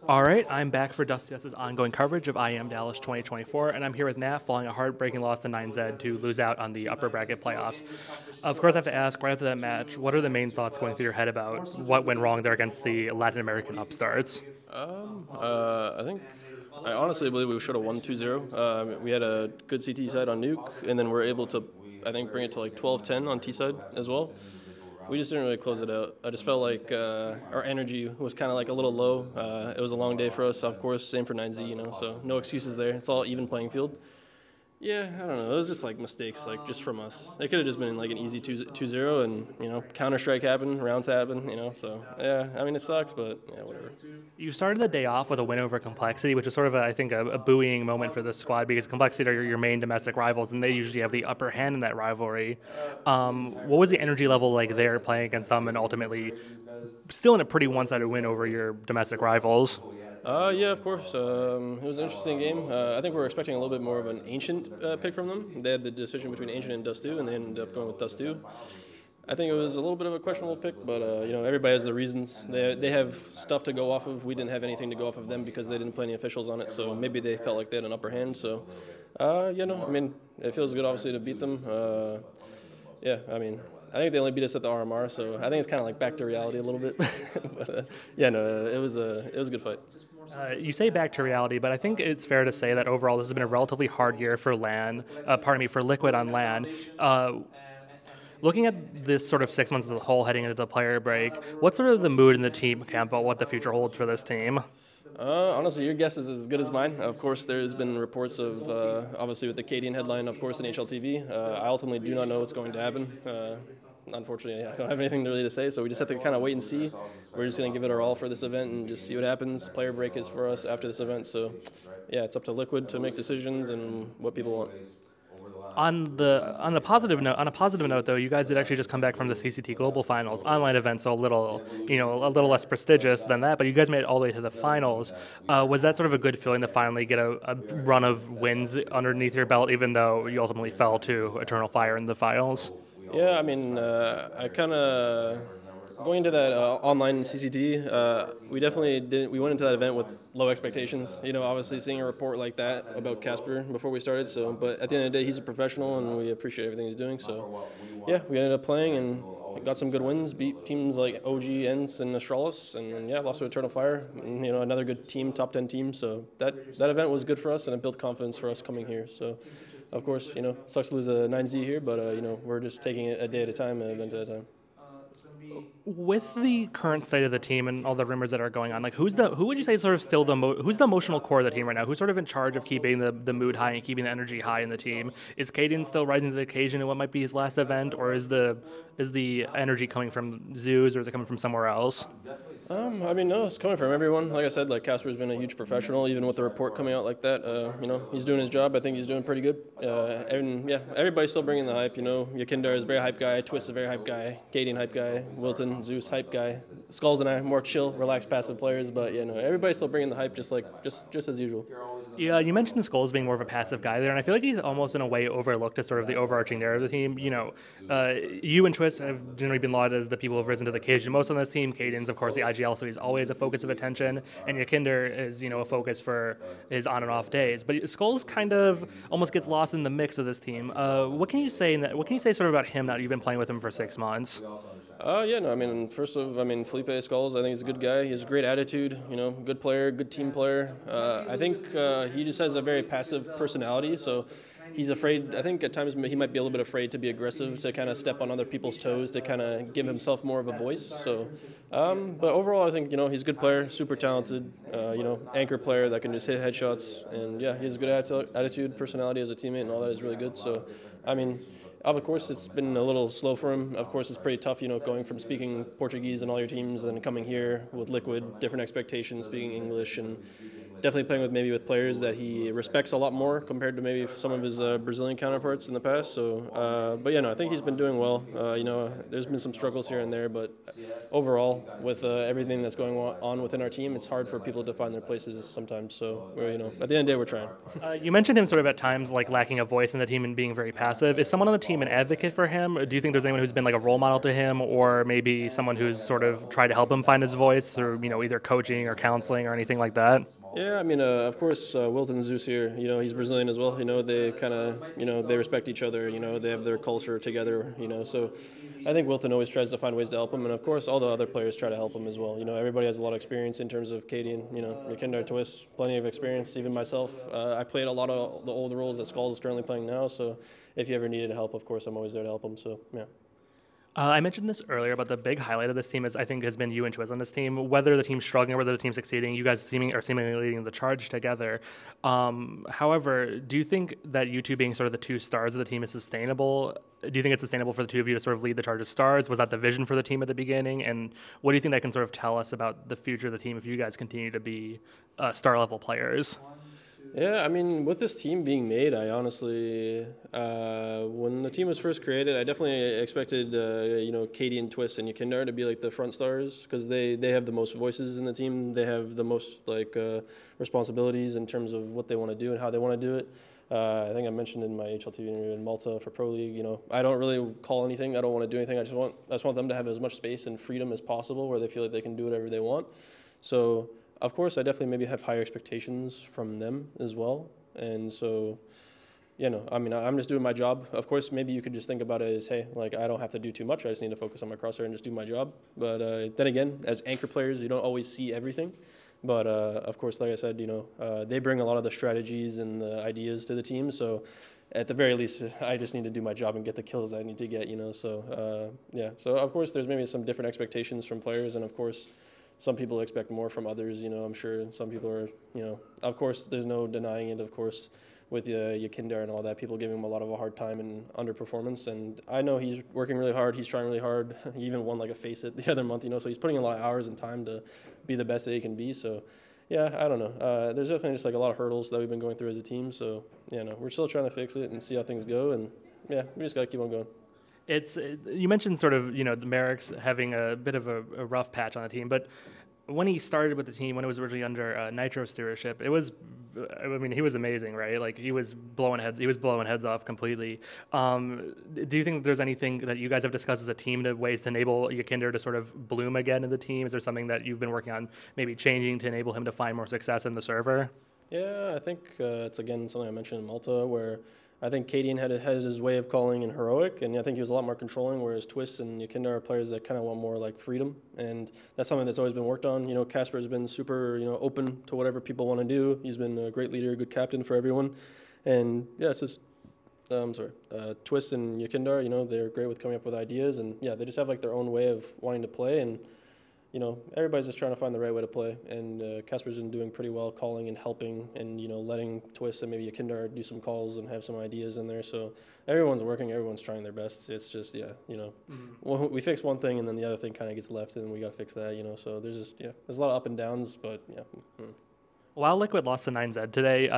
All right, I'm back for Dusty S's ongoing coverage of IM Dallas 2024, and I'm here with Naf following a heartbreaking loss to 9Z to lose out on the upper bracket playoffs. Of course, I have to ask right after that match, what are the main thoughts going through your head about what went wrong there against the Latin American upstarts? I think I honestly believe we should have won 2-0. We had a good CT side on Nuke, and then we're able to, I think, bring it to like 12-10 on T side as well. We just didn't really close it out. I just felt like our energy was kind of like a little low. It was a long day for us, of course. Same for 9Z, so no excuses there. It's all even playing field. Yeah, I don't know. It was just like mistakes, like just from us. It could have just been like an easy 2-0, and Counter Strike happened, rounds happened, So yeah, I mean it sucks, but yeah, whatever. You started the day off with a win over Complexity, which is sort of, I think, a buoying moment for this squad because Complexity are your main domestic rivals, and they usually have the upper hand in that rivalry. What was the energy level like there playing against them, and ultimately still in a pretty one-sided win over your domestic rivals? Yeah, of course. It was an interesting game. I think we were expecting a little bit more of an Ancient pick from them. They had the decision between Ancient and Dust 2, and they ended up going with Dust 2. I think it was a little bit of a questionable pick, but everybody has their reasons. They have stuff to go off of. We didn't have anything to go off of them because they didn't play any officials on it, so maybe they felt like they had an upper hand. So, I mean, it feels good obviously to beat them. Yeah, I mean, I think they only beat us at the RMR, so I think it's kind of like back to reality a little bit. But yeah, no, it was a good fight. You say back to reality, but I think it's fair to say that overall this has been a relatively hard year for LAN. For Liquid on LAN. Looking at this sort of 6 months as a whole, heading into the player break, what's sort of the mood in the team camp about what the future holds for this team? Honestly, your guess is as good as mine. Of course, there's been reports of, obviously, with the Cadian headline, of course, in HLTV. I ultimately do not know what's going to happen. Unfortunately, I don't have anything really to say, so we just have to kind of wait and see. We're just going to give it our all for this event and just see what happens. Player break is for us after this event, so yeah, it's up to Liquid to make decisions and what people want. On a positive note though, you guys did actually just come back from the CCT Global Finals online event, so a little less prestigious than that. But you guys made it all the way to the finals. Was that sort of a good feeling to finally get a run of wins underneath your belt, even though you ultimately fell to Eternal Fire in the finals? Yeah, I mean, I kind of going into that online CCT. We definitely did. We went into that event with low expectations. Obviously seeing a report like that about Casper before we started. So, but at the end of the day, he's a professional, and we appreciate everything he's doing. So, yeah, we ended up playing and got some good wins. Beat teams like OG, Ents, and Astralis, and yeah, lost to Eternal Fire. And, another good team, top 10 team. So that event was good for us, and it built confidence for us coming here. So. Of course, sucks to lose a 9Z here, but we're just taking it a day at a time, an event at a time. With the current state of the team and all the rumors that are going on, like who would you say is sort of still who's the emotional core of the team right now? Who's sort of in charge of keeping the mood high and keeping the energy high in the team? Is Caden still rising to the occasion in what might be his last event, or is the energy coming from Zeus, or is it coming from somewhere else? I mean, no, it's coming from everyone. Like I said, like Casper's been a huge professional, even with the report coming out like that. He's doing his job. I think he's doing pretty good. And yeah, everybody's still bringing the hype. Yakindar is a very hype guy. Twist is a very hype guy. Cadian hype guy. Wilton, Zeus hype guy. Skulls and I more chill, relaxed, passive players. But yeah, no, everybody's still bringing the hype, just as usual. Yeah, you mentioned Skulls being more of a passive guy there, and I feel like he's almost in a way overlooked as sort of the overarching narrative of the team. You and Twist have generally been lauded as the people who have risen to the occasion most on this team. Caden's, of course, the IGL, so he's always a focus of attention, and Yakinder is, a focus for his on and off days. But Skulls kind of almost gets lost in the mix of this team. What can you say sort of about him now that you've been playing with him for 6 months? Yeah, no, I mean, Felipe Skulls, I think he's a good guy. He has a great attitude, good player, good team player. I think he just has a very passive personality, so he's afraid. I think at times he might be a little bit afraid to be aggressive, to kind of step on other people's toes, to kind of give himself more of a voice. So, but overall, I think he's a good player, super talented. Anchor player that can just hit headshots, and yeah, he has a good attitude, personality as a teammate, and all that is really good. So, I mean. Of course, it's been a little slow for him. Of course, it's pretty tough, going from speaking Portuguese in all your teams and then coming here with Liquid, different expectations, speaking English, and definitely playing with players that he respects a lot more compared to maybe some of his Brazilian counterparts in the past. So, but yeah, no, I think he's been doing well. There's been some struggles here and there, but overall, with everything that's going on within our team, it's hard for people to find their places sometimes. So, at the end of the day, we're trying. You mentioned him sort of at times like lacking a voice in the team and being very passive. Is someone on the team an advocate for him? Or do you think there's anyone who's been like a role model to him, or maybe someone who's sort of tried to help him find his voice, or either coaching or counseling or anything like that? Yeah, of course, Wilton Zeus here. He's Brazilian as well. They kind of, they respect each other. They have their culture together. So I think Wilton always tries to find ways to help him, and of course, all the other players try to help him as well. Everybody has a lot of experience in terms of Cadian. Yakinder, Twist, plenty of experience. Even myself, I played a lot of the old roles that Skulls is currently playing now. So if you ever needed help, of course, I'm always there to help him. So yeah. I mentioned this earlier, but the big highlight of this team has been you and Twiz on this team. Whether the team's struggling or whether the team's succeeding, you guys are seemingly leading the charge together. However, do you think that you two being sort of the two stars of the team is sustainable? Do you think it's sustainable for the two of you to sort of lead the charge as stars? Was that the vision for the team at the beginning? And what do you think that can sort of tell us about the future of the team if you guys continue to be star-level players? Yeah, with this team being made, I honestly, when the team was first created, I definitely expected, Cadian, Twist, and Yakinder to be like the front stars because they have the most voices in the team. They have the most responsibilities in terms of what they want to do and how they want to do it. I think I mentioned in my HLTV interview in Malta for Pro League, I don't really call anything. I don't want to do anything. I just want them to have as much space and freedom as possible where they feel like they can do whatever they want. So, of course, I definitely maybe have higher expectations from them as well. And so, I'm just doing my job. Of course, maybe you could just think about it as, hey, I don't have to do too much. I just need to focus on my crosshair and just do my job. But then again, as anchor players, you don't always see everything. But, of course, like I said, they bring a lot of the strategies and the ideas to the team. So at the very least, I just need to do my job and get the kills I need to get, So, yeah. So, of course, there's maybe some different expectations from players. And, of course, some people expect more from others, I'm sure. Some people are, of course, there's no denying it, of course, with Yakinder and all that. People giving him a lot of a hard time and underperformance. And I know he's working really hard. He's trying really hard. He even won a face-it the other month, So he's putting in a lot of hours and time to be the best that he can be. So, yeah, I don't know. There's definitely just a lot of hurdles that we've been going through as a team. So, we're still trying to fix it and see how things go. And, yeah, we just got to keep on going. You mentioned sort of, the Merrick's having a bit of a rough patch on the team, but when he started with the team, when it was originally under Nitro stewardship, he was amazing, right? He was blowing heads off completely. Do you think there's anything that you guys have discussed as a team, ways to enable Yakinder to sort of bloom again in the team? Is there something that you've been working on maybe changing to enable him to find more success in the server? Yeah, I think it's, again, something I mentioned in Malta where I think Cadian had his way of calling in Heroic, and I think he was a lot more controlling, whereas Twist and Yakinder are players that kind of want more freedom, and that's something that's always been worked on. Casper's been super, open to whatever people want to do. He's been a great leader, good captain for everyone, and yeah, it's just, Twist and Yakinder, they're great with coming up with ideas, and yeah, they just have their own way of wanting to play, and everybody's just trying to find the right way to play, and Casper's been doing pretty well calling and helping and, letting Twist and maybe Yakinder do some calls and have some ideas in there. So everyone's working, everyone's trying their best. It's just, yeah, we fix one thing and then the other thing kind of gets left and we got to fix that, So there's just, yeah, there's a lot of up and downs, but yeah. While Liquid lost to 9Z today,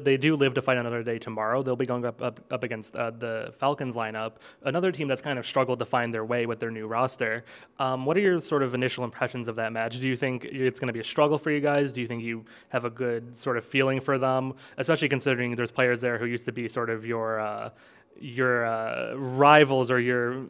they do live to fight another day tomorrow. They'll be going up against the Falcons lineup, another team that's kind of struggled to find their way with their new roster. What are your sort of initial impressions of that match? Do you think it's going to be a struggle for you guys? Do you think you have a good sort of feeling for them, especially considering there's players there who used to be sort of your rivals or your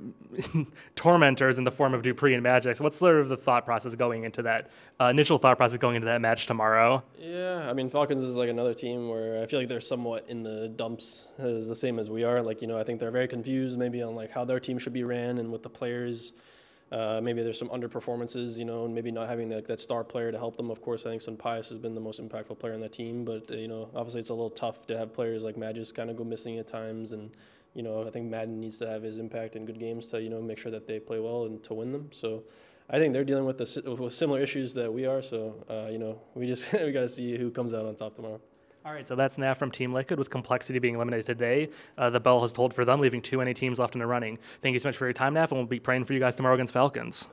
tormentors in the form of Dupree and Magic? So what's sort of the thought process going into that initial thought process going into that match tomorrow? Yeah, Falcons is another team where I feel like they're somewhat in the dumps, is the same as we are. I think they're very confused maybe on how their team should be ran and with the players. Maybe there's some underperformances, and maybe not having that star player to help them. Of course, I think Sun Pius has been the most impactful player on that team, but obviously it's a little tough to have players like Magis kind of go missing at times, and I think Madden needs to have his impact in good games to make sure that they play well and to win them. So I think they're dealing with similar issues that we are. So we just we got to see who comes out on top tomorrow. All right, so that's Nav from Team Liquid with Complexity being eliminated today. The bell has tolled for them, leaving 2 NA teams left in the running. Thank you so much for your time, Nav, and we'll be praying for you guys tomorrow against Falcons.